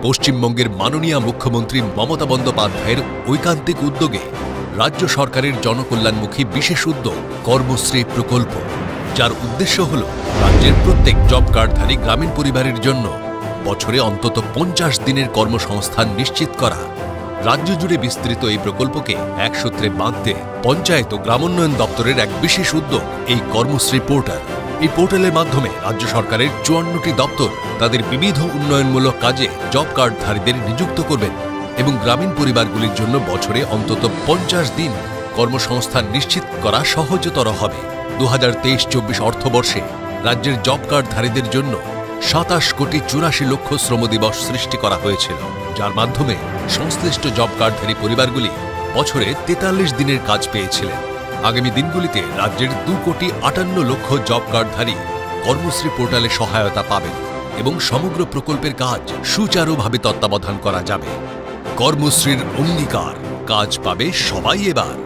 পশ্চিমবঙ্গের মাননীয় মুখ্যমন্ত্রী মমতা বন্দ্যোপাধ্যায়ের ঐকান্তিক উদ্যোগে রাজ্য সরকারের জনকল্যাণমুখী বিশেষ উদ্যোগ কর্মশ্রী প্রকল্প, যার উদ্দেশ্য হল রাজ্যের প্রত্যেক জব কার্ডধারী গ্রামীণ পরিবারের জন্য বছরে অন্তত 50 দিনের কর্মসংস্থান নিশ্চিত করা। রাজ্য জুড়ে বিস্তৃত এই প্রকল্পকে এক সূত্রে বাঁধতে পঞ্চায়েত ও গ্রামোন্নয়ন দপ্তরের এক বিশেষ উদ্যোগ এই কর্মশ্রী পোর্টাল। এই পোর্টালের মাধ্যমে রাজ্য সরকারের 54টি দপ্তর তাদের বিবিধ উন্নয়নমূলক কাজে জব কার্ডধারীদের নিযুক্ত করবেন এবং গ্রামীণ পরিবারগুলির জন্য বছরে অন্তত 50 দিন কর্মসংস্থান নিশ্চিত করা সহজতর হবে। 2023-24 অর্থবর্ষে রাজ্যের জব কার্ডধারীদের জন্য 27 কোটি 84 লক্ষ শ্রমদিবস সৃষ্টি করা হয়েছিল, যার মাধ্যমে সংশ্লিষ্ট জব কার্ডধারী পরিবারগুলি বছরে 43 দিনের কাজ পেয়েছিলেন। আগামী দিনগুলিতে রাজ্যের 2 কোটি 58 লক্ষ জব কার্ডধারী কর্মশ্রী পোর্টালে সহায়তা পাবেন এবং সমগ্র প্রকল্পের কাজ সুচারুভাবে তত্ত্বাবধান করা যাবে। কর্মশ্রীর অঙ্গীকার, কাজ পাবে সবাই এবার।